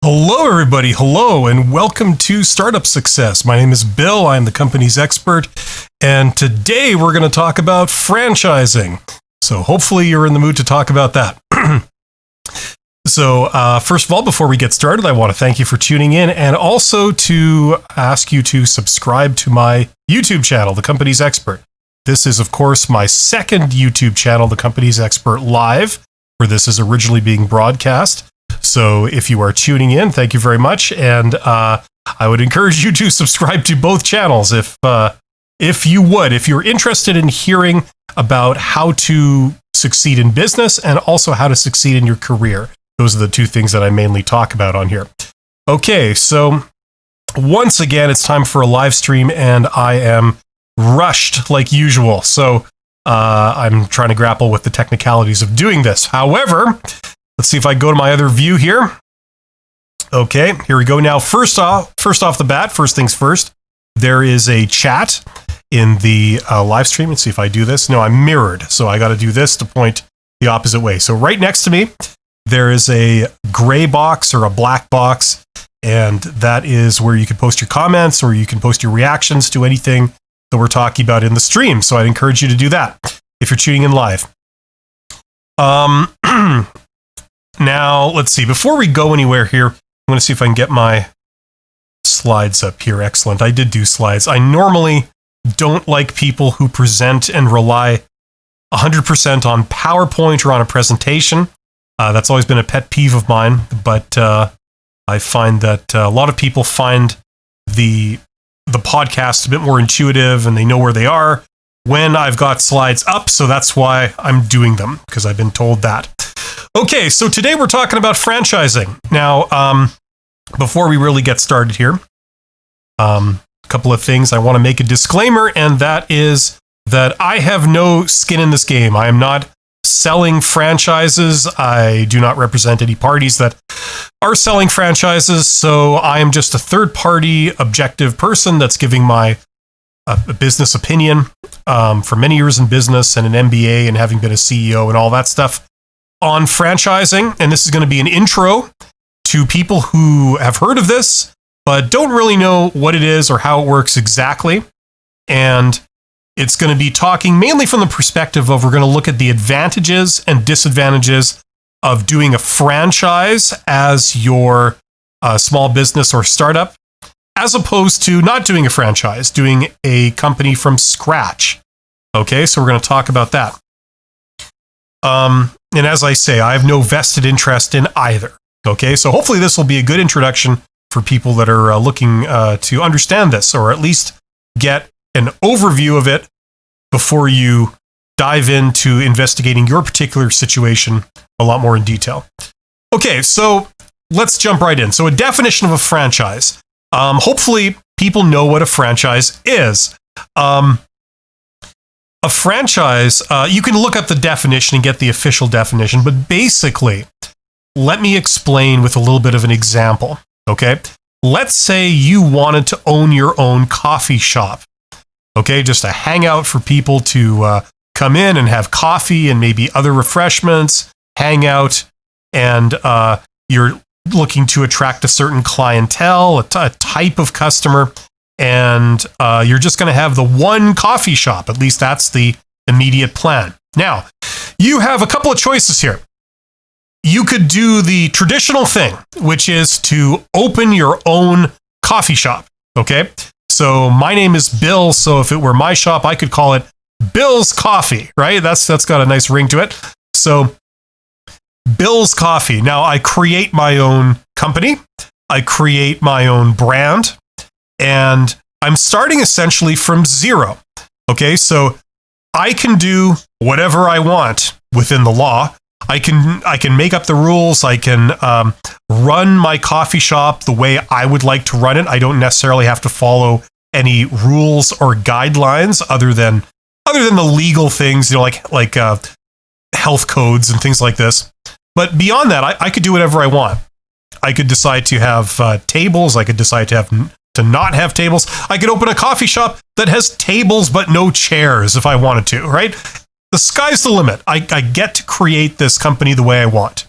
Hello, everybody. Hello, and welcome to Startup Success. My name is Bill. I'm the company's expert, and today we're going to talk about franchising. So hopefully you're in the mood to talk about that. So first of all, before we get started, I want to thank you for tuning in and also to ask you to subscribe to my YouTube channel, The Company's Expert. This is, of course, my second YouTube channel, The Company's Expert Live, where this is originally being broadcast. So if you are tuning in, thank you very much. And I would encourage you to subscribe to both channels if you would. If you're interested in hearing about how to succeed in business and also how to succeed in your career. Those are the two things that I mainly talk about on here. Okay, so once again, it's time for a live stream and I am rushed like usual. So I'm trying to grapple with the technicalities of doing this. However, let's see if I go to my other view here. Okay, here we go. Now, first off the bat, first things first, there is a chat in the live stream. Let's see if I do this. No, I'm mirrored, so I got to do this to point the opposite way. So right next to me, there is a gray box or a black box, and that is where you can post your comments or you can post your reactions to anything that we're talking about in the stream. So I'd encourage you to do that if you're tuning in live. Now, let's see. Before we go anywhere here, I'm going to see if I can get my slides up here. Excellent. I did do slides. I normally don't like people who present and rely 100% on PowerPoint or on a presentation. That's always been a pet peeve of mine, but I find that a lot of people find the podcast a bit more intuitive and they know where they are when I've got slides up. So that's why I'm doing them, because I've been told that. Okay, so today we're talking about franchising. Now, before we really get started here, a couple of things. I want to make a disclaimer, and that is that I have no skin in this game. I am not selling franchises. I do not represent any parties that are selling franchises, so I am just a third-party objective person that's giving my a business opinion for many years in business and an MBA and having been a CEO and all that stuff on franchising. And this is going to be an intro to people who have heard of this, but don't really know what it is or how it works exactly. And it's going to be talking mainly from the perspective of, we're going to look at the advantages and disadvantages of doing a franchise as your small business or startup, as opposed to not doing a franchise, doing a company from scratch. Okay, so we're going to talk about that. And as I say, I have no vested interest in either. Okay, so hopefully this will be a good introduction for people that are looking to understand this, or at least get an overview of it before you dive into investigating your particular situation a lot more in detail. Okay, so let's jump right in. So a definition of a franchise. Hopefully people know what a franchise is. A franchise, you can look up the definition and get the official definition, but basically, let me explain with a little bit of an example, okay? Let's say you wanted to own your own coffee shop, okay? Just a hangout for people to come in and have coffee and maybe other refreshments, hang out, and you're looking to attract a certain clientele, a type of customer, and you're just going to have the one coffee shop. At least that's the immediate plan. Now, you have a couple of choices here. You could do the traditional thing, which is to open your own coffee shop. Okay. So my name is Bill. So if it were my shop, I could call it Bill's Coffee, right? That's got a nice ring to it. So Bill's Coffee. Now I create my own company. I create my own brand, and I'm starting essentially from zero. Okay. So I can do whatever I want within the law. I can make up the rules. I can run my coffee shop the way I would like to run it. I don't necessarily have to follow any rules or guidelines other than the legal things, like health codes and things like this. But beyond that, I could do whatever I want. I could decide to have tables. I could decide to not have tables. I could open a coffee shop that has tables but no chairs if I wanted to, right? The sky's the limit. I get to create this company the way I want.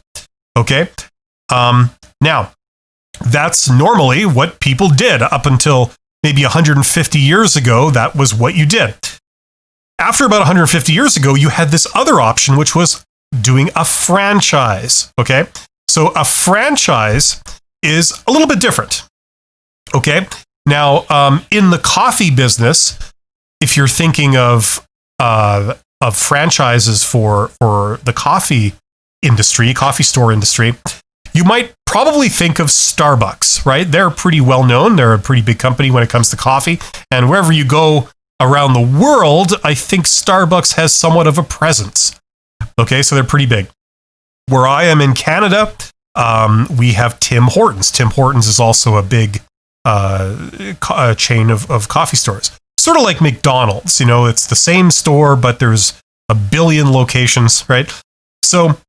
Okay? Now, that's normally what people did up until maybe 150 years ago. That was what you did. After about 150 years ago, you had this other option, which was doing a franchise. Okay? So a franchise is a little bit different. Okay? Now, in the coffee business, if you're thinking of franchises for the coffee industry, coffee store industry, you might probably think of Starbucks, right? They're pretty well known. They're a pretty big company when it comes to coffee. And wherever you go around the world, I think Starbucks has somewhat of a presence. Okay, so they're pretty big. Where I am in Canada, we have Tim Hortons. Tim Hortons is also a big chain of coffee stores. Sort of like McDonald's, it's the same store, but there's a billion locations, right? So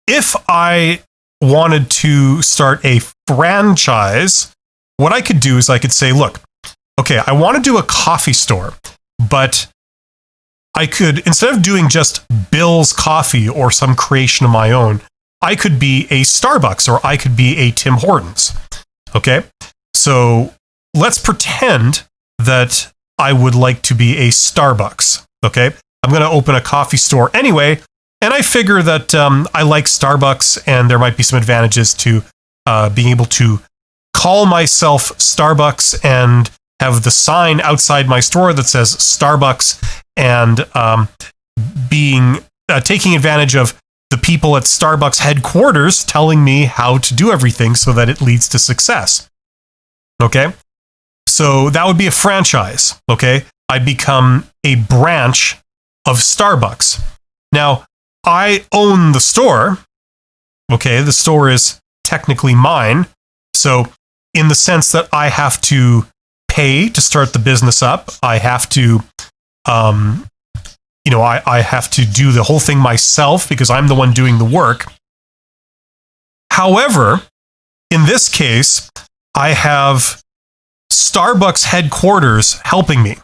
if I wanted to start a franchise, what I could do is I could say, look, okay, I want to do a coffee store, but I could, instead of doing just Bill's Coffee or some creation of my own, I could be a Starbucks or I could be a Tim Hortons. Okay? So let's pretend that I would like to be a Starbucks. Okay? I'm going to open a coffee store anyway, and I figure that I like Starbucks, and there might be some advantages to being able to call myself Starbucks and have the sign outside my store that says Starbucks, and taking advantage of the people at Starbucks headquarters telling me how to do everything so that it leads to success. Okay? So that would be a franchise. Okay? I become a branch of Starbucks. Now, I own the store. Okay? The store is technically mine. So in the sense that I have to pay to start the business up, I have to I have to do the whole thing myself because I'm the one doing the work. However, in this case, I have Starbucks headquarters helping me.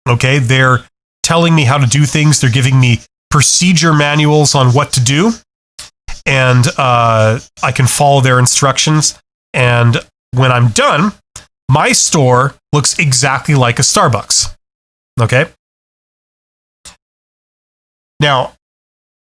Okay, they're telling me how to do things. They're giving me procedure manuals on what to do, and I can follow their instructions. And when I'm done, my store looks exactly like a Starbucks. Okay? Now,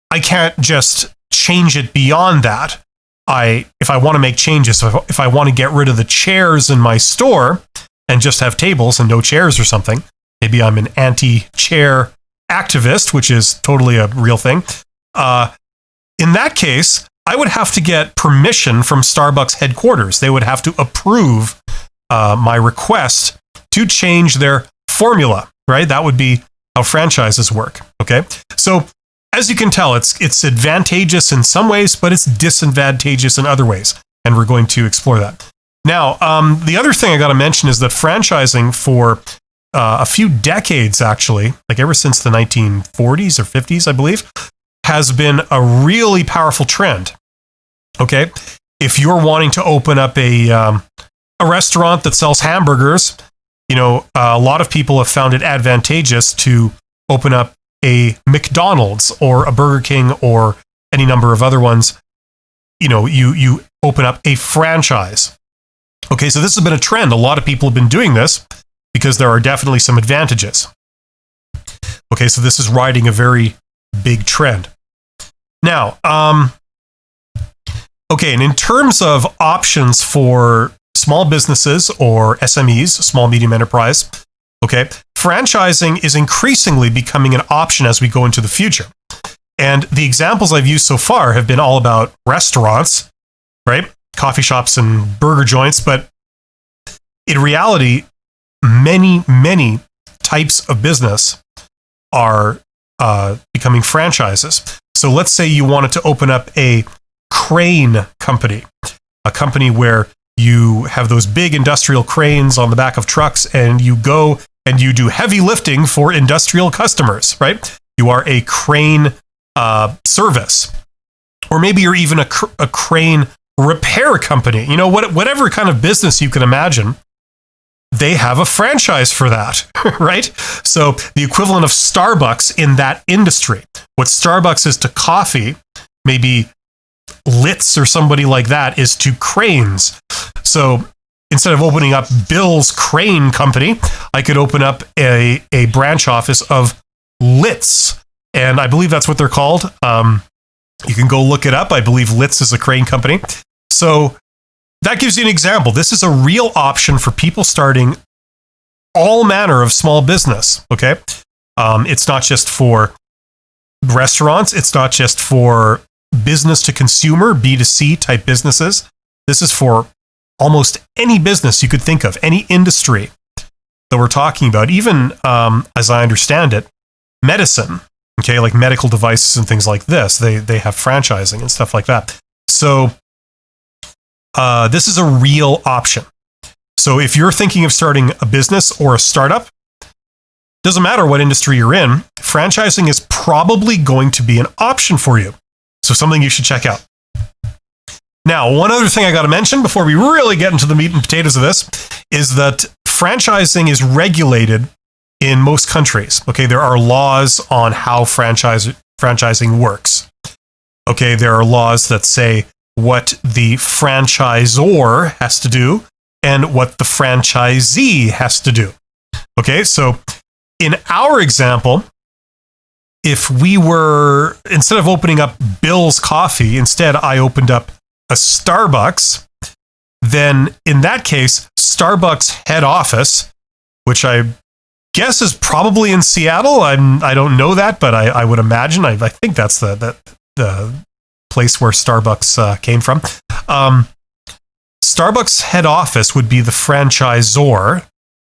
I can't just change it beyond that. If I want to make changes, if I want to get rid of the chairs in my store and just have tables and no chairs or something, maybe I'm an anti-chair activist, which is totally a real thing. In that case, I would have to get permission from Starbucks headquarters. They would have to approve my request to change their formula, right? That would be how franchises work. Okay. So as you can tell, it's advantageous in some ways, but it's disadvantageous in other ways. And we're going to explore that. Now, the other thing I got to mention is that franchising for a few decades, actually, like ever since the 1940s or 50s, I believe, has been a really powerful trend. Okay. If you're wanting to open up a restaurant that sells hamburgers, a lot of people have found it advantageous to open up a McDonald's or a Burger King or any number of other ones you open up a franchise. Okay, so this has been a trend. A lot of people have been doing this because there are definitely some advantages. Okay, so this is riding a very big trend. Now, okay, and in terms of options for small businesses or SMEs, small medium enterprise, okay, franchising is increasingly becoming an option as we go into the future. And the examples I've used so far have been all about restaurants, right? Coffee shops and burger joints. But in reality, many types of business are becoming franchises. So let's say you wanted to open up a crane company, a company where you have those big industrial cranes on the back of trucks, and you go and you do heavy lifting for industrial customers, right? You are a crane service. Or maybe you're even a crane repair company. Whatever kind of business you can imagine, they have a franchise for that, right? So the equivalent of Starbucks in that industry. What Starbucks is to coffee, maybe Litz or somebody like that is to cranes. So instead of opening up Bill's Crane Company, I could open up a branch office of Litz. And I believe that's what they're called. You can go look it up. I believe Litz is a crane company. So that gives you an example. This is a real option for people starting all manner of small business, okay? It's not just for restaurants. It's not just for business to consumer, B2C type businesses. This is for almost any business you could think of, any industry that we're talking about, even, as I understand it, medicine, okay, like medical devices and things like this. They have franchising and stuff like that. So this is a real option. So if you're thinking of starting a business or a startup, doesn't matter what industry you're in, franchising is probably going to be an option for you. So something you should check out. Now, one other thing I got to mention before we really get into the meat and potatoes of this is that franchising is regulated in most countries. Okay, there are laws on how franchising works. Okay, there are laws that say what the franchisor has to do and what the franchisee has to do. Okay, so in our example, if we were, instead of opening up Bill's Coffee, instead I opened up a Starbucks, then in that case, Starbucks head office, which I guess is probably in Seattle. I don't know that, but I would imagine. I think that's the place where Starbucks came from. Starbucks head office would be the franchisor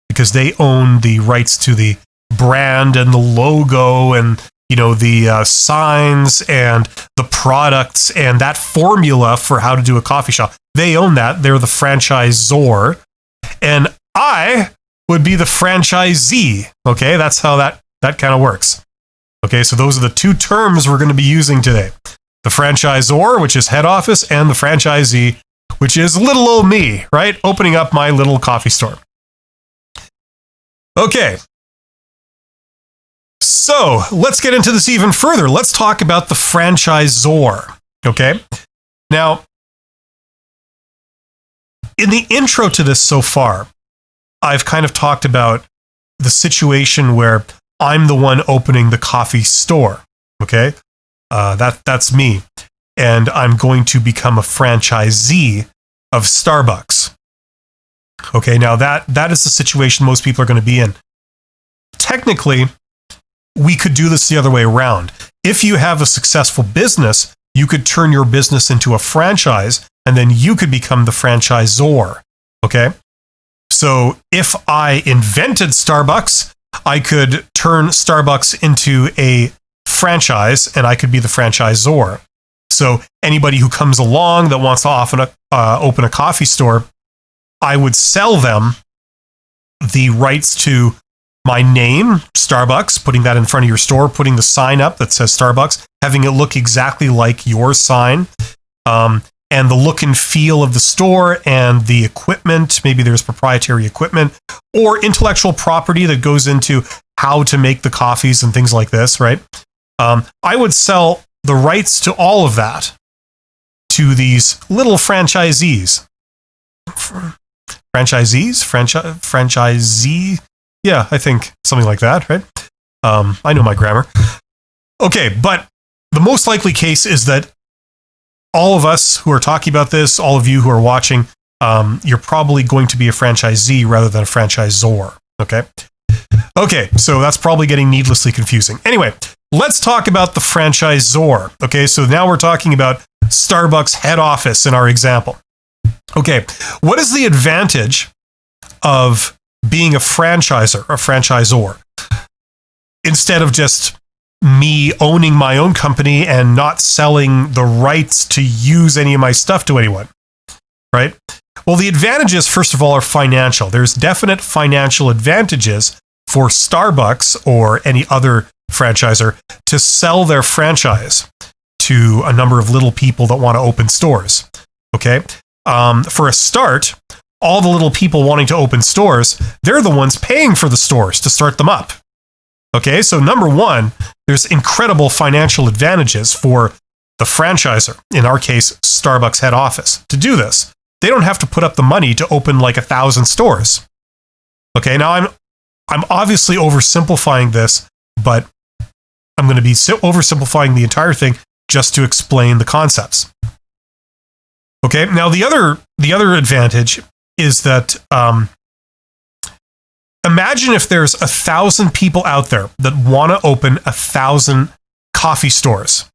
because they own the rights to the brand and the logo and the signs and the products and that formula for how to do a coffee shop. They own that. They're the franchisor. And I would be the franchisee. Okay, that's how that kind of works. Okay, so those are the two terms we're going to be using today. The franchisor, which is head office, and the franchisee, which is little old me, right? Opening up my little coffee store. Okay. So let's get into this even further. Let's talk about the franchisor. Okay. Now, in the intro to this so far, I've kind of talked about the situation where I'm the one opening the coffee store. Okay. That's me. And I'm going to become a franchisee of Starbucks. Okay. Now that is the situation most people are going to be in. Technically, we could do this the other way around. If you have a successful business, you could turn your business into a franchise, and then you could become the franchisor. Okay? So if I invented Starbucks, I could turn Starbucks into a franchise, and I could be the franchisor. So anybody who comes along that wants to open a coffee store, I would sell them the rights to my name, Starbucks, putting that in front of your store, putting the sign up that says Starbucks, having it look exactly like your sign, and the look and feel of the store and the equipment. Maybe there's proprietary equipment or intellectual property that goes into how to make the coffees and things like this, right? I would sell the rights to all of that to these little franchisees. Franchisee? Yeah, I think something like that, right? I know my grammar. Okay, but the most likely case is that all of us who are talking about this, all of you who are watching, you're probably going to be a franchisee rather than a franchisor, okay? Okay, so that's probably getting needlessly confusing. Anyway, let's talk about the franchisor, okay? So now we're talking about Starbucks head office in our example. Okay, what is the advantage of being a franchisor, instead of just me owning my own company and not selling the rights to use any of my stuff to anyone, right? Well, the advantages, first of all, are financial. There's definite financial advantages for Starbucks or any other franchisor to sell their franchise to a number of little people that want to open stores, okay? For a start, all the little people wanting to open stores, they're the ones paying for the stores to start them up. Okay, so number one, there's incredible financial advantages for the franchisor, in our case, Starbucks head office, to do this. They don't have to put up the money to open like 1,000 stores. Okay, now I'm obviously oversimplifying this, but I'm going to be oversimplifying the entire thing just to explain the concepts. Okay, now the other advantage is that imagine if there's 1,000 people out there that want to open 1,000 coffee stores,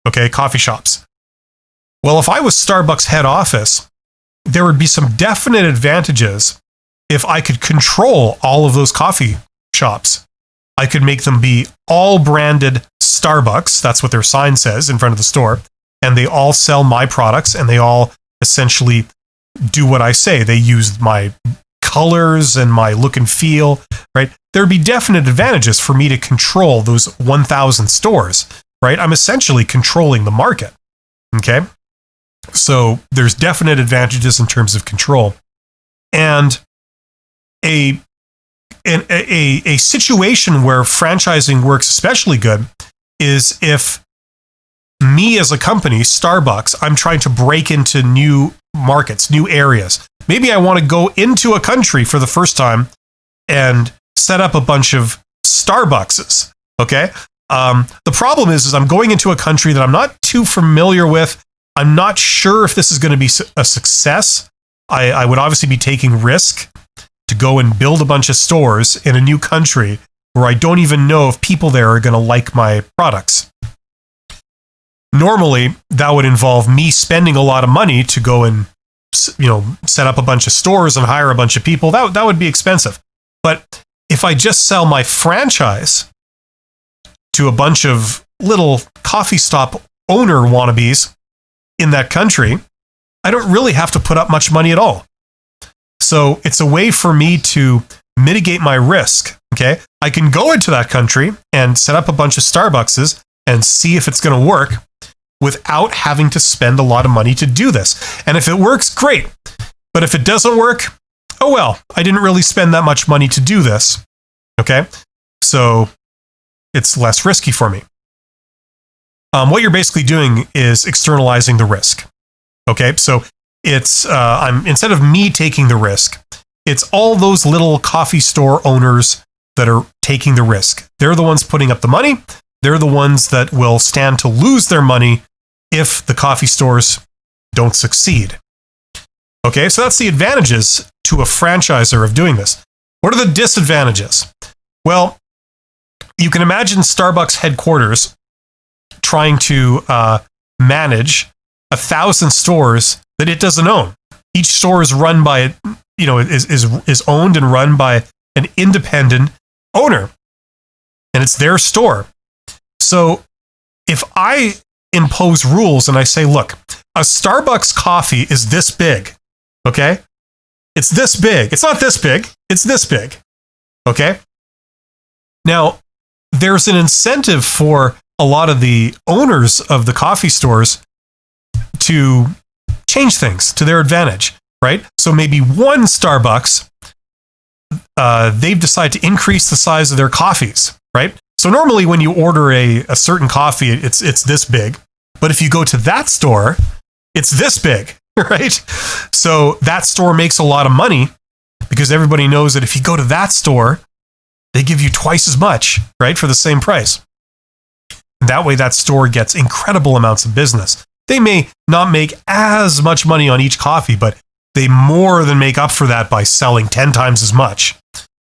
okay, coffee shops. Well, if I was Starbucks head office, there would be some definite advantages if I could control all of those coffee shops. I could make them be all branded Starbucks, that's what their sign says in front of the store, and they all sell my products, and they all essentially do what I say. They use my colors and my look and feel, right? There'd be definite advantages for me to control those 1,000 stores, right? I'm essentially controlling the market, okay? So there's definite advantages in terms of control. And a situation where franchising works especially good is if me as a company, Starbucks, I'm trying to break into new markets, new areas. Maybe I want to go into a country for the first time and set up a bunch of Starbuckses, okay? The problem is I'm going into a country that I'm not too familiar with. I'm not sure if this is going to be a success. I would obviously be taking risk to go and build a bunch of stores in a new country where I don't even know if people there are going to like my products. Normally, that would involve me spending a lot of money to go and, set up a bunch of stores and hire a bunch of people. That would be expensive. But if I just sell my franchise to a bunch of little coffee stop owner wannabes in that country, I don't really have to put up much money at all. So it's a way for me to mitigate my risk, okay? I can go into that country and set up a bunch of Starbuckses and see if it's going to work without having to spend a lot of money to do this. And if it works, great. But if it doesn't work, oh well, I didn't really spend that much money to do this, okay? So it's less risky for me. What you're basically doing is externalizing the risk, okay? So it's instead of me taking the risk, it's all those little coffee store owners that are taking the risk. They're the ones putting up the money. They're the ones that will stand to lose their money if the coffee stores don't succeed. Okay, so that's the advantages to a franchisor of doing this. What are the disadvantages? Well, you can imagine Starbucks headquarters trying to manage 1,000 stores that it doesn't own. Each store is run by, is owned and run by an independent owner, and it's their store. So if I impose rules and I say, look, a Starbucks coffee is this big, okay? It's this big. It's not this big. It's this big, okay? Now, there's an incentive for a lot of the owners of the coffee stores to change things to their advantage, right? So maybe one Starbucks, they've decided to increase the size of their coffees, right? So normally when you order a certain coffee, it's this big. But if you go to that store, it's this big, right? So that store makes a lot of money because everybody knows that if you go to that store, they give you twice as much, right, for the same price. That way, that store gets incredible amounts of business. They may not make as much money on each coffee, but they more than make up for that by selling 10 times as much.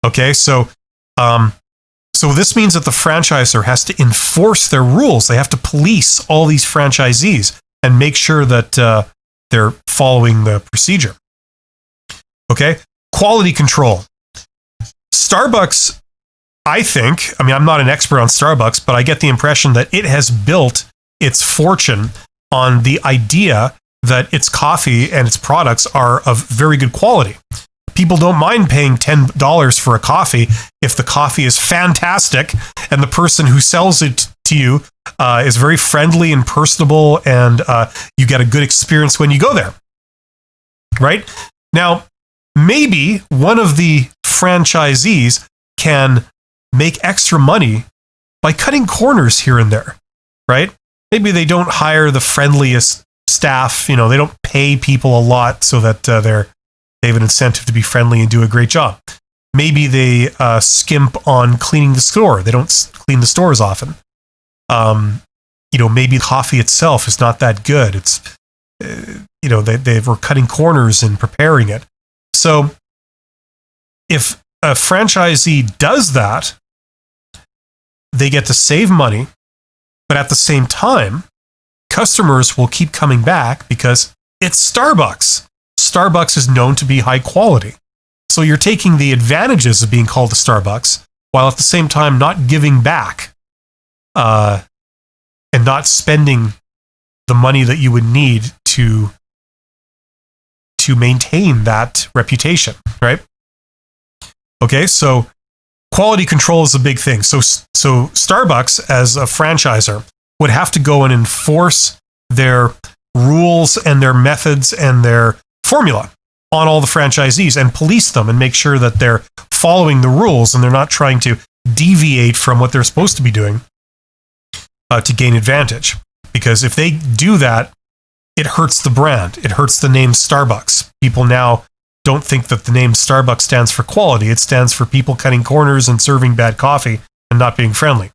Okay, so this means that the franchisor has to enforce their rules. They have to police all these franchisees and make sure that they're following the procedure. Okay, quality control. Starbucks, I think, I'm not an expert on Starbucks, but I get the impression that it has built its fortune on the idea that its coffee and its products are of very good quality. People don't mind paying $10 for a coffee if the coffee is fantastic and the person who sells it to you is very friendly and personable, and you get a good experience when you go there. Right? Now, maybe one of the franchisees can make extra money by cutting corners here and there, right? Maybe they don't hire the friendliest staff, they don't pay people a lot so that they have an incentive to be friendly and do a great job. Maybe they skimp on cleaning the store. They don't clean the store as often. Maybe coffee itself is not that good. It's, they were cutting corners and preparing it. So if a franchisee does that, they get to save money, but at the same time, customers will keep coming back because it's Starbucks. Starbucks is known to be high quality. So you're taking the advantages of being called a Starbucks while at the same time not giving back and not spending the money that you would need to maintain that reputation, right? Okay, so quality control is a big thing. So Starbucks, as a franchisor, would have to go and enforce their rules and their methods and their formula on all the franchisees and police them and make sure that they're following the rules and they're not trying to deviate from what they're supposed to be doing to gain advantage. Because if they do that, it hurts the brand. It hurts the name Starbucks. People now don't think that the name Starbucks stands for quality. It stands for people cutting corners and serving bad coffee and not being friendly.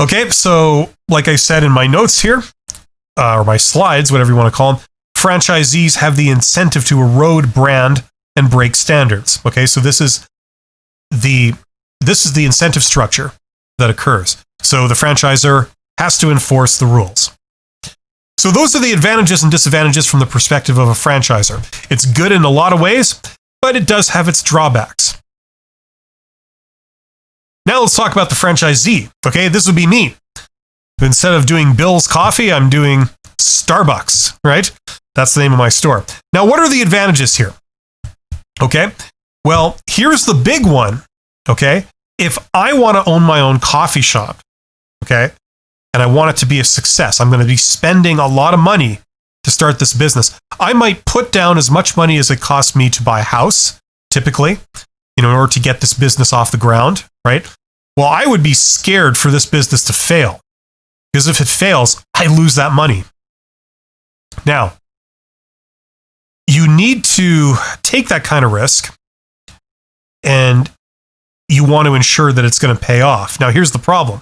Okay, so like I said in my notes here, or my slides, whatever you want to call them, franchisees have the incentive to erode brand and break standards. Okay, so this is the incentive structure that occurs. So the franchisor has to enforce the rules. So those are the advantages and disadvantages from the perspective of a franchisor. It's good in a lot of ways, but it does have its drawbacks. Now let's talk about the franchisee. Okay, this would be me. Instead of doing Bill's Coffee, I'm doing Starbucks, right? That's the name of my store. Now, what are the advantages here? Okay, well, here's the big one. Okay, if I want to own my own coffee shop, okay, and I want it to be a success, I'm going to be spending a lot of money to start this business. I might put down as much money as it costs me to buy a house, typically, in order to get this business off the ground, right? Well, I would be scared for this business to fail, because if it fails, I lose that money. Now, you need to take that kind of risk, and you want to ensure that it's going to pay off. Now, here's the problem.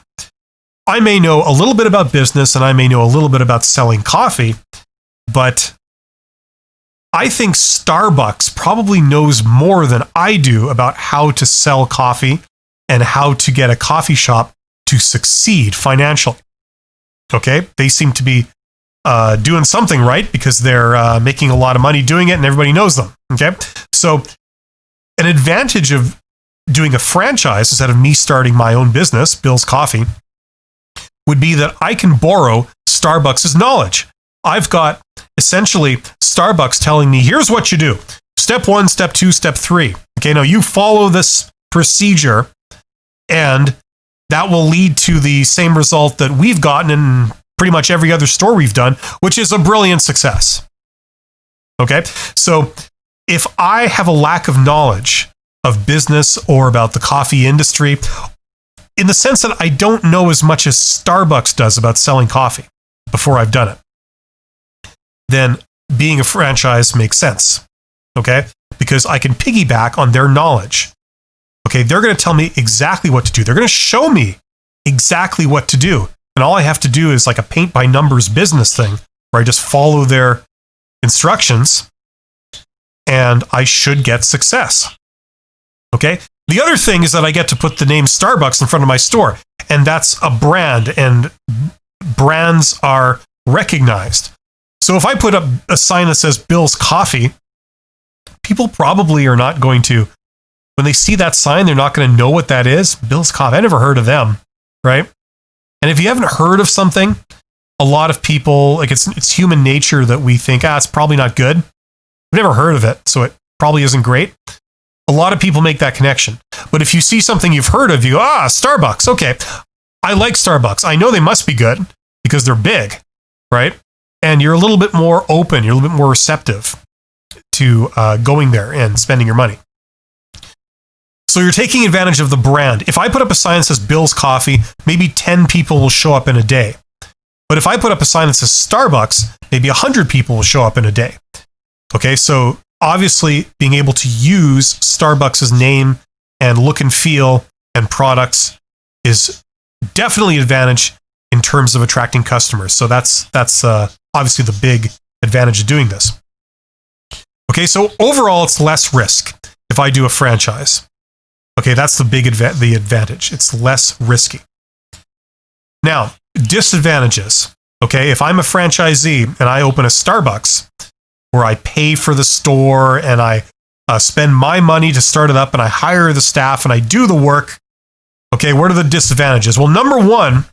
I may know a little bit about business and I may know a little bit about selling coffee, but I think Starbucks probably knows more than I do about how to sell coffee and how to get a coffee shop to succeed financially. Okay? They seem to be doing something right because they're making a lot of money doing it and everybody knows them. Okay? So an advantage of doing a franchise instead of me starting my own business, Bill's Coffee, would be that I can borrow Starbucks' knowledge. I've got essentially Starbucks telling me, here's what you do. Step 1, step 2, step 3. Okay, now you follow this procedure and that will lead to the same result that we've gotten in pretty much every other store we've done, which is a brilliant success. Okay, so if I have a lack of knowledge of business or about the coffee industry, in the sense that I don't know as much as Starbucks does about selling coffee before I've done it, then being a franchise makes sense. Okay? Because I can piggyback on their knowledge. Okay, they're going to tell me exactly what to do. They're going to show me exactly what to do. And all I have to do is like a paint by numbers business thing where I just follow their instructions and I should get success. Okay? The other thing is that I get to put the name Starbucks in front of my store, and that's a brand, and brands are recognized. So if I put up a sign that says Bill's Coffee, people probably are not going to, when they see that sign, they're not going to know what that is. Bill's Coffee, I never heard of them, right? And if you haven't heard of something, a lot of people, like it's human nature that we think, it's probably not good. I've never heard of it, so it probably isn't great. A lot of people make that connection. But if you see something you've heard of, you go, Starbucks, okay. I like Starbucks. I know they must be good because they're big, right? And you're a little bit more open, you're a little bit more receptive to going there and spending your money. So you're taking advantage of the brand. If I put up a sign that says Bill's Coffee, maybe 10 people will show up in a day. But if I put up a sign that says Starbucks, maybe 100 people will show up in a day. Okay, so obviously being able to use Starbucks' name and look and feel and products is definitely an advantage in terms of attracting customers. So that's obviously the big advantage of doing this. Okay, so overall it's less risk if I do a franchise. Okay, that's the big advantage. It's less risky. Now, disadvantages. Okay, if I'm a franchisee and I open a Starbucks where I pay for the store and I spend my money to start it up and I hire the staff and I do the work, okay, what are the disadvantages? Well, number one,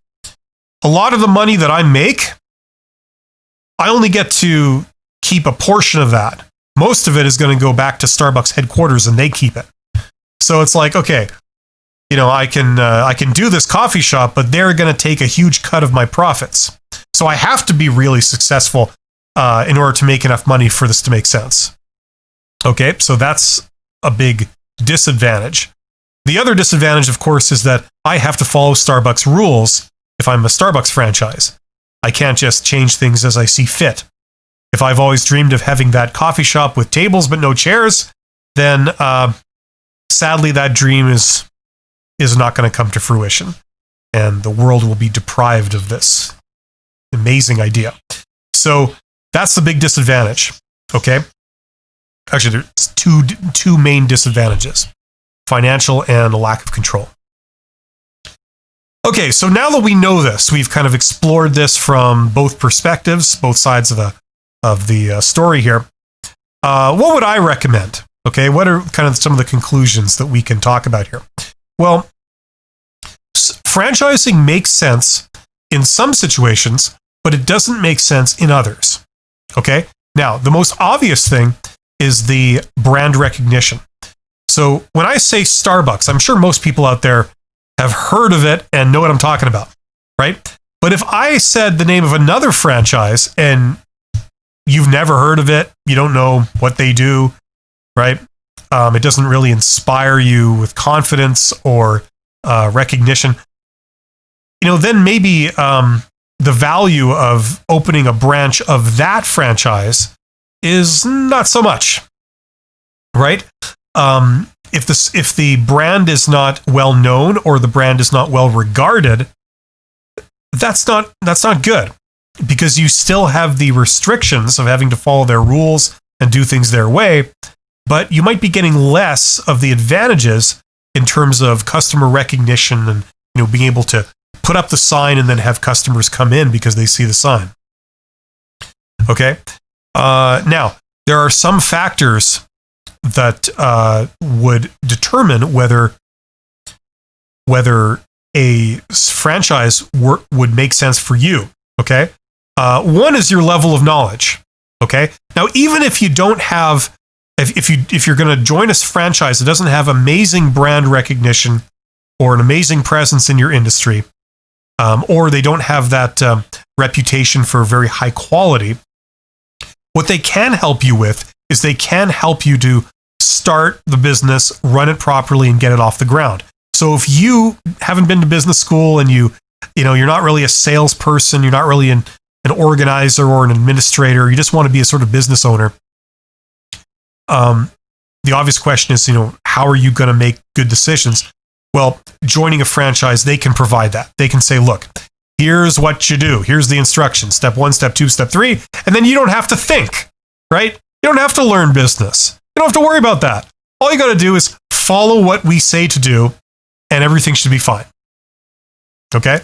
a lot of the money that I make, I only get to keep a portion of that. Most of it is going to go back to Starbucks headquarters and they keep it. So it's like, okay, I can do this coffee shop, but they're going to take a huge cut of my profits. So I have to be really successful in order to make enough money for this to make sense. Okay, so that's a big disadvantage. The other disadvantage, of course, is that I have to follow Starbucks rules if I'm a Starbucks franchise. I can't just change things as I see fit. If I've always dreamed of having that coffee shop with tables but no chairs, then sadly that dream is not going to come to fruition. And the world will be deprived of this amazing idea. So that's the big disadvantage, okay? Actually, there's two main disadvantages, financial and a lack of control. Okay, so now that we know this, we've kind of explored this from both perspectives, both sides of the story here. What would I recommend? Okay, what are kind of some of the conclusions that we can talk about here? Well, franchising makes sense in some situations, but it doesn't make sense in others. Okay? Now, the most obvious thing is the brand recognition. So when I say Starbucks, I'm sure most people out there have heard of it and know what I'm talking about, right? But if I said the name of another franchise and you've never heard of it, you don't know what they do, right? It doesn't really inspire you with confidence or recognition, then maybe the value of opening a branch of that franchise is not so much, right? If the brand is not well known or the brand is not well regarded, that's not good, because you still have the restrictions of having to follow their rules and do things their way, but you might be getting less of the advantages in terms of customer recognition and being able to put up the sign and then have customers come in because they see the sign. Okay. Now, there are some factors that would determine whether a franchise would make sense for you. Okay. One is your level of knowledge. Okay. Now, even if you don't have, if you're going to join a franchise that doesn't have amazing brand recognition or an amazing presence in your industry, or they don't have that reputation for very high quality, what they can help you with is they can help you to start the business, run it properly, and get it off the ground. So if you haven't been to business school and you're not really a salesperson, you're not really an organizer or an administrator, you just want to be a sort of business owner, the obvious question is, how are you going to make good decisions? Well, joining a franchise, they can provide that. They can say, look, here's what you do. Here's the instructions. Step 1, step 2, step 3. And then you don't have to think, right? You don't have to learn business. You don't have to worry about that. All you got to do is follow what we say to do, and everything should be fine. Okay?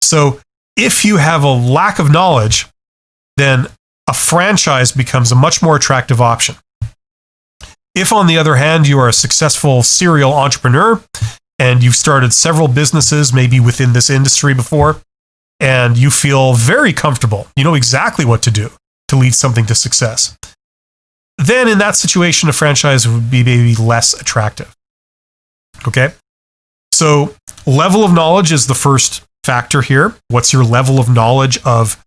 So if you have a lack of knowledge, then a franchise becomes a much more attractive option. If, on the other hand, you are a successful serial entrepreneur and you've started several businesses, maybe within this industry before, and you feel very comfortable, you know exactly what to do to lead something to success, then in that situation, a franchise would be maybe less attractive. Okay? So level of knowledge is the first factor here. What's your level of knowledge of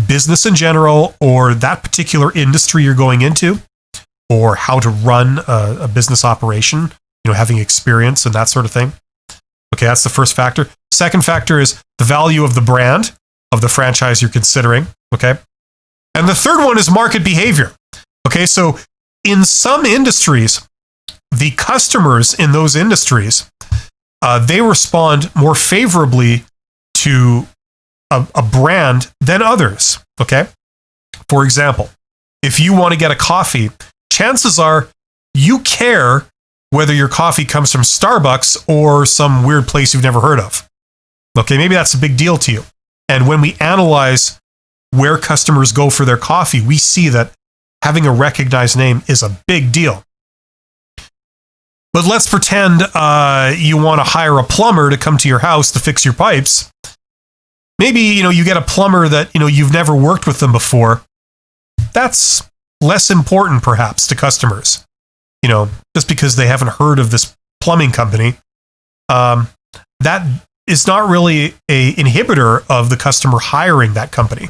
business in general, or that particular industry you're going into, or how to run a business operation, having experience and that sort of thing. Okay, that's the first factor. Second factor is the value of the brand of the franchise you're considering. Okay. And the third one is market behavior. Okay, so in some industries, the customers in those industries, they respond more favorably to a brand than others. Okay. For example, if you want to get a coffee, chances are you care whether your coffee comes from Starbucks or some weird place you've never heard of. Okay, maybe that's a big deal to you. And when we analyze where customers go for their coffee, we see that having a recognized name is a big deal. But let's pretend you want to hire a plumber to come to your house to fix your pipes. Maybe, you get a plumber that, you've never worked with them before. That's less important, perhaps, to customers. Just because they haven't heard of this plumbing company, that is not really an inhibitor of the customer hiring that company.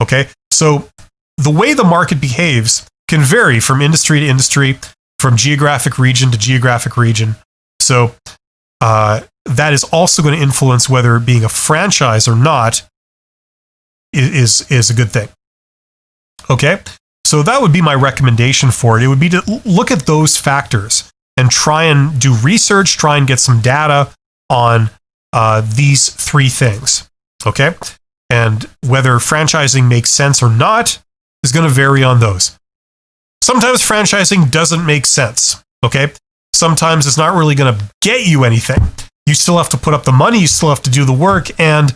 Okay, so the way the market behaves can vary from industry to industry, from geographic region to geographic region. So that is also going to influence whether being a franchise or not is a good thing. Okay. So that would be my recommendation for it. It would be to look at those factors and try and do research, try and get some data on these three things. Okay? And whether franchising makes sense or not is going to vary on those. Sometimes franchising doesn't make sense. Okay? Sometimes it's not really going to get you anything. You still have to put up the money, you still have to do the work, and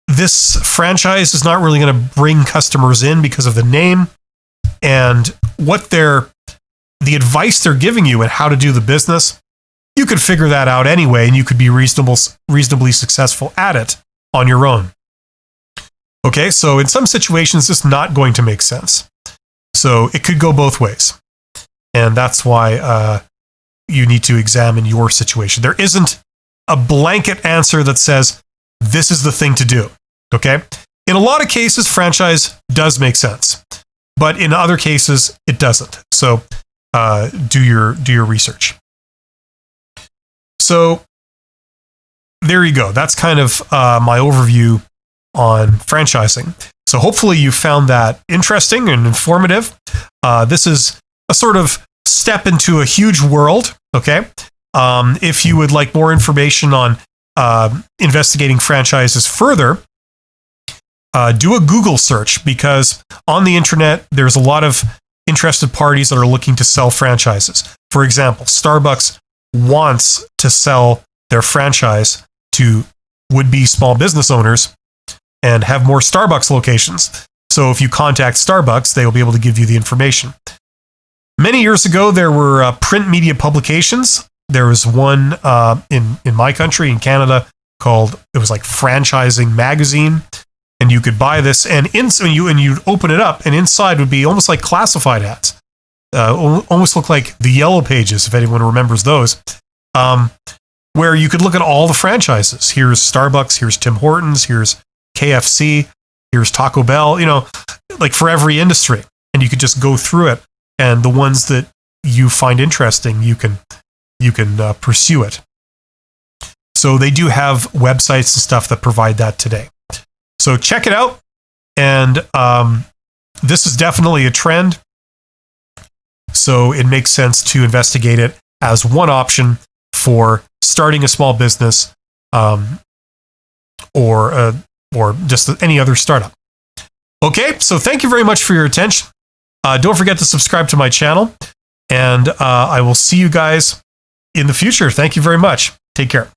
this franchise is not really going to bring customers in because of the name and what the advice they're giving you and how to do the business. You could figure that out anyway, and you could be reasonably successful at it on your own. Okay, so in some situations, it's not going to make sense. So it could go both ways. And that's why you need to examine your situation. There isn't a blanket answer that says, this is the thing to do. Okay? In a lot of cases, franchise does make sense. But in other cases, it doesn't. So do your research. So there you go. That's kind of my overview on franchising. So hopefully you found that interesting and informative. This is a sort of step into a huge world. Okay. If you would like more information on investigating franchises further, do a Google search, because on the internet, there's a lot of interested parties that are looking to sell franchises. For example, Starbucks wants to sell their franchise to would-be small business owners and have more Starbucks locations. So if you contact Starbucks, they will be able to give you the information. Many years ago, there were print media publications. There was one in my country, in Canada, called, it was like Franchising Magazine. And you could buy this, and you'd open it up, and inside would be almost like classified ads. Almost look like the Yellow Pages, if anyone remembers those, where you could look at all the franchises. Here's Starbucks, here's Tim Hortons, here's KFC, here's Taco Bell, like for every industry. And you could just go through it, and the ones that you find interesting, you can pursue it. So they do have websites and stuff that provide that today. So check it out, And this is definitely a trend. So it makes sense to investigate it as one option for starting a small business, or just any other startup. Okay, so thank you very much for your attention. Don't forget to subscribe to my channel, and I will see you guys in the future. Thank you very much. Take care.